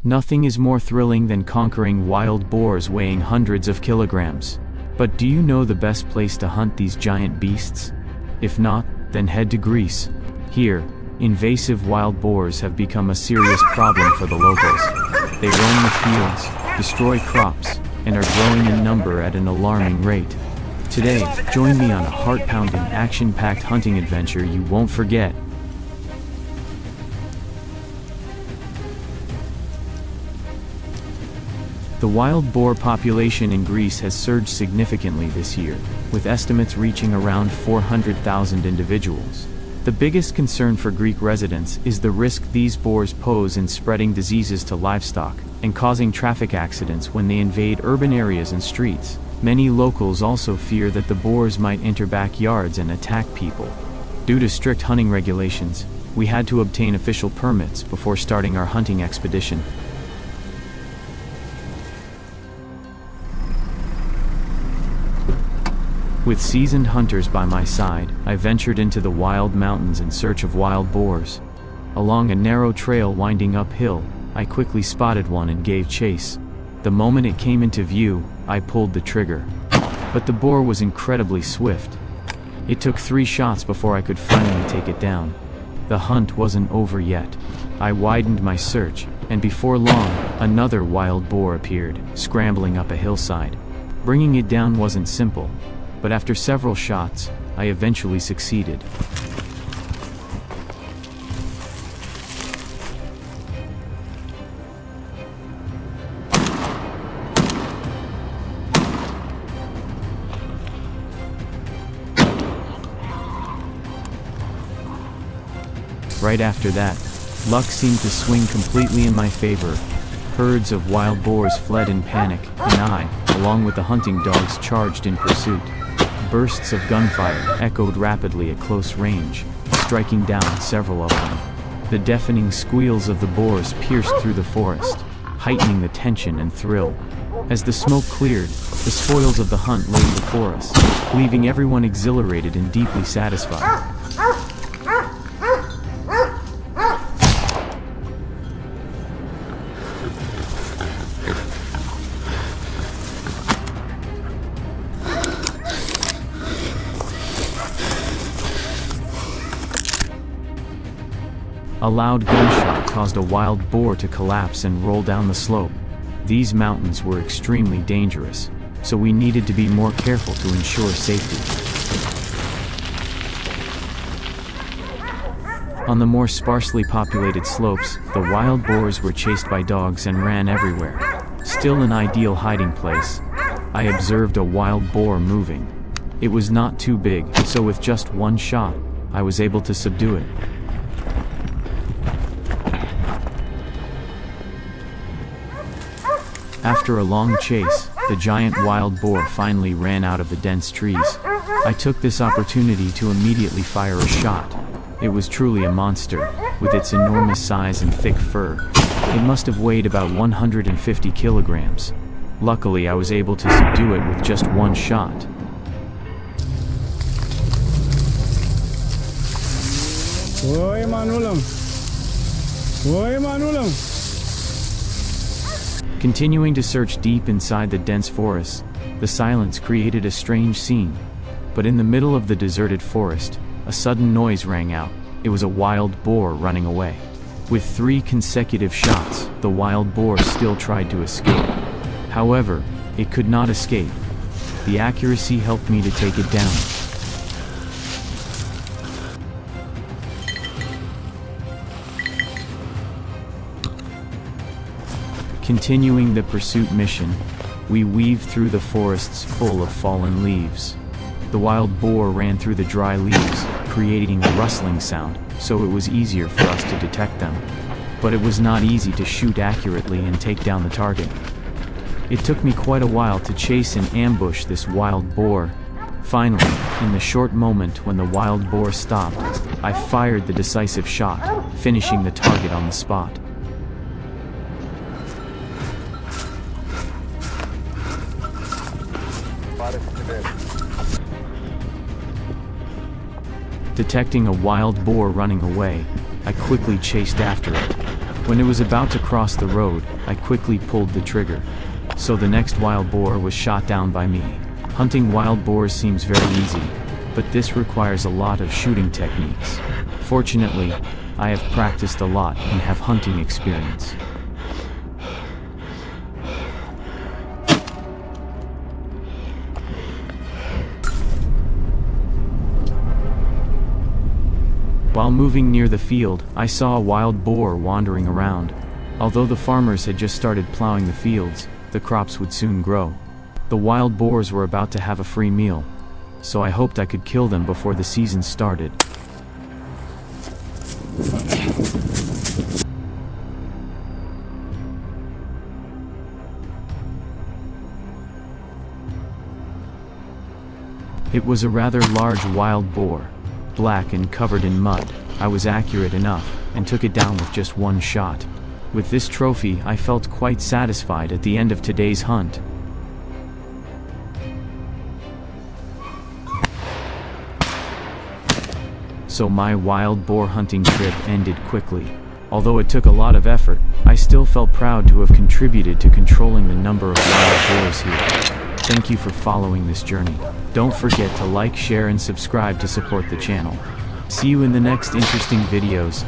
Nothing is more thrilling than conquering wild boars weighing hundreds of kilograms. But do you know the best place to hunt these giant beasts? If not, then head to Greece. Here, invasive wild boars have become a serious problem for the locals. They roam the fields, destroy crops, and are growing in number at an alarming rate. Today, join me on a heart-pounding, action-packed hunting adventure you won't forget. The wild boar population in Greece has surged significantly this year, with estimates reaching around 400,000 individuals. The biggest concern for Greek residents is the risk these boars pose in spreading diseases to livestock and causing traffic accidents when they invade urban areas and streets. Many locals also fear that the boars might enter backyards and attack people. Due to strict hunting regulations, we had to obtain official permits before starting our hunting expedition. With seasoned hunters by my side, I ventured into the wild mountains in search of wild boars. Along a narrow trail winding uphill, I quickly spotted one and gave chase. The moment it came into view, I pulled the trigger. But the boar was incredibly swift. It took 3 shots before I could finally take it down. The hunt wasn't over yet. I widened my search, and before long, another wild boar appeared, scrambling up a hillside. Bringing it down wasn't simple, but after several shots, I eventually succeeded. Right after that, luck seemed to swing completely in my favor. Herds of wild boars fled in panic, and I, along with the hunting dogs, charged in pursuit. Bursts of gunfire echoed rapidly at close range, striking down several of them. The deafening squeals of the boars pierced through the forest, heightening the tension and thrill. As the smoke cleared, the spoils of the hunt lay before us, leaving everyone exhilarated and deeply satisfied. A loud gunshot caused a wild boar to collapse and roll down the slope. These mountains were extremely dangerous, so we needed to be more careful to ensure safety. On the more sparsely populated slopes, the wild boars were chased by dogs and ran everywhere. Still an ideal hiding place, I observed a wild boar moving. It was not too big, so with just 1 shot, I was able to subdue it. After a long chase, the giant wild boar finally ran out of the dense trees. I took this opportunity to immediately fire a shot. It was truly a monster, with its enormous size and thick fur. It must have weighed about 150 kilograms. Luckily, I was able to subdue it with just 1 shot. Oi, Manulam. Oi, Manulam. Continuing to search deep inside the dense forest, the silence created a strange scene. But in the middle of the deserted forest, a sudden noise rang out. It was a wild boar running away. With 3 consecutive shots, the wild boar still tried to escape. However, it could not escape. The accuracy helped me to take it down. Continuing the pursuit mission, we weaved through the forests full of fallen leaves. The wild boar ran through the dry leaves, creating a rustling sound, so it was easier for us to detect them. But it was not easy to shoot accurately and take down the target. It took me quite a while to chase and ambush this wild boar. Finally, in the short moment when the wild boar stopped, I fired the decisive shot, finishing the target on the spot. Detecting a wild boar running away, I quickly chased after it. When it was about to cross the road, I quickly pulled the trigger. So the next wild boar was shot down by me. Hunting wild boars seems very easy, but this requires a lot of shooting techniques. Fortunately, I have practiced a lot and have hunting experience. While moving near the field, I saw a wild boar wandering around. Although the farmers had just started plowing the fields, the crops would soon grow. The wild boars were about to have a free meal, so I hoped I could kill them before the season started. It was a rather large wild boar, black and covered in mud. I was accurate enough, and took it down with just one shot. With this trophy, I felt quite satisfied at the end of today's hunt. So my wild boar hunting trip ended quickly. Although it took a lot of effort, I still felt proud to have contributed to controlling the number of wild boars here. Thank you for following this journey. Don't forget to like, share and subscribe to support the channel. See you in the next interesting videos.